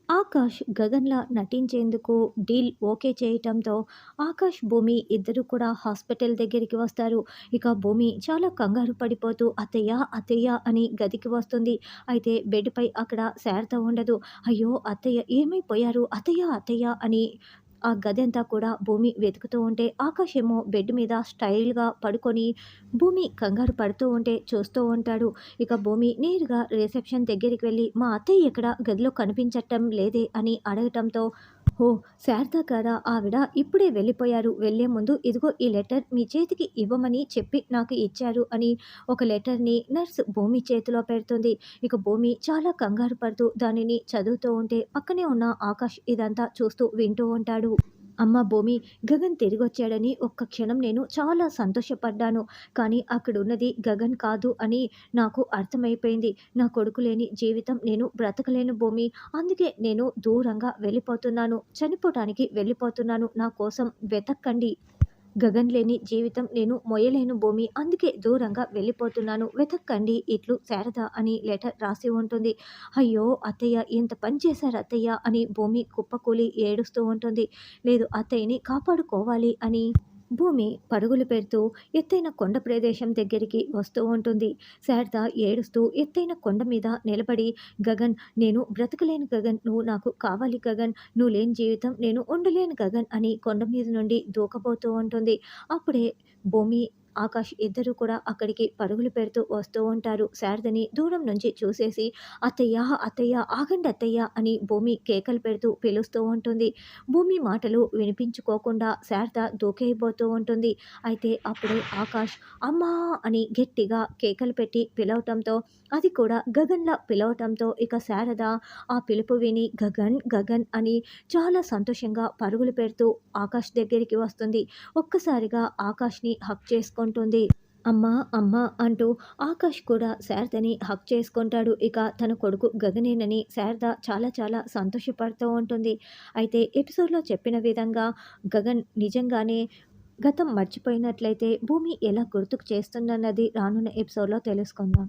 Akash గగన్‌లా నటించేందుకు deal okay చేయటంతో ఆకాష్, భూమి ఇద్దరు కూడా హాస్పిటల్ దగ్గరికి వస్తారు. ఇక భూమి చాలా కంగారు పడిపోతూ "అత్తయ్య, అత్తయ్య" అని గదికి వస్తుంది. అయితే బెడ్‌పై అక్కడ శారద ఉండదు. "అయ్యో! అత్తయ్య ఏమైపోయారు? అత్తయ్య, అత్తయ్య" అని ఆ గదంతా కూడా భూమి వెతుకుతూ ఉంటే ఆకాష్ ఏమో బెడ్ మీద స్టైల్‌గా పడుకొని భూమి కంగారు పడుతూ ఉంటే చూస్తూ ఉంటాడు. ఇక భూమి నేరుగా రిసెప్షన్ దగ్గరికి వెళ్ళి "మా అత్తయ్య ఎక్కడ? గదిలో కనిపించటం లేదే" అని అడగటంతో "ఓహ్! శారద గారా? ఆవిడ ఇప్పుడే వెళ్ళిపోయారు. వెళ్ళే ముందు ఇదిగో ఈ లెటర్ మీ చేతికి ఇవ్వమని చెప్పి నాకు ఇచ్చారు" అని ఒక లెటర్‌ని నర్స్ భూమి చేతిలో పెడుతుంది. ఇక భూమి చాలా కంగారు పడుతూ దానిని చదువుతూ ఉంటే పక్కనే ఉన్న ఆకాష్ ఇదంతా చూస్తూ వింటూ ఉంటాడు. అమ్మ భూమి, గగన్ తిరిగొచ్చాడని ఒక్క క్షణం నేను చాలా సంతోషపడ్డాను. కానీ అక్కడున్నది గగన్ కాదు అని నాకు అర్థమైపోయింది. నా కొడుకు లేని జీవితం నేను బ్రతకలేను భూమి. అందుకే నేను దూరంగా వెళ్ళిపోతున్నాను. చనిపోటానికి వెళ్ళిపోతున్నాను. నా కోసం వెతక్కండి. గగన్ లేని జీవితం నేను మొయ్యలేను భూమి. అందుకే దూరంగా వెళ్ళిపోతున్నాను. వెతక్కండి ఇట్లు శారద అని లెటర్ రాసి ఉంటుంది. అయ్యో! అత్తయ్య ఎంత పని చేశారు అత్తయ్య అని భూమి కుప్పకూలి ఏడుస్తూ ఉంటుంది. లేదు అత్తయ్యని కాపాడుకోవాలి అని భూమి పరుగులు పెడుతూ ఎత్తైన కొండ ప్రదేశం దగ్గరికి వస్తూ ఉంటుంది. శారద ఏడుస్తూ ఎత్తైన కొండ మీద నిలబడి "గగన్, నేను బ్రతకలేను గగన్. నువ్వు నాకు కావాలి గగన్. నువ్వు లేని జీవితం నేను ఉండలేను గగన్" అని కొండ మీద నుండి దూకబోతూ ఉంటుంది. అప్పుడే భూమి, ఆకాష్ ఇద్దరూ కూడా అక్కడికి పరుగులు పెడుతూ వస్తూ ఉంటారు. శారదని దూరం నుంచి చూసేసి "అత్తయ్య, అత్తయ్య ఆగండి అత్తయ్య" అని భూమి కేకలు పెడుతూ పిలుస్తూ ఉంటుంది. భూమి మాటలు వినిపించుకోకుండా శారద దూకేయబోతూ ఉంటుంది. అయితే అప్పుడే ఆకాష్ "అమ్మా" అని గట్టిగా కేకలు పెట్టి పిలవటంతో అది కూడా గగన్‌లా పిలవటంతో ఇక శారద ఆ పిలుపు విని "గగన్, గగన్" అని చాలా సంతోషంగా పరుగులు పెడుతూ ఆకాష్ దగ్గరికి వస్తుంది. ఒక్కసారిగా ఆకాష్‌ని హగ్ చేసుకుంటుంది. అమ్మా! అమ్మా! అంటూ ఆకాష్ కూడా శారదని హగ్ చేసుకుంటాడు. ఇక తన కొడుకు గగనేనని శారద చాలా చాలా సంతోషపడుతూ ఉంటుంది. అయితే ఎపిసోడ్‌లో చెప్పిన విధంగా గగన్ నిజంగానే గతం మర్చిపోయినట్లయితే భూమి ఎలా గుర్తుకు చేస్తుందన్నది రానున్న ఎపిసోడ్‌లో తెలుసుకుందాం.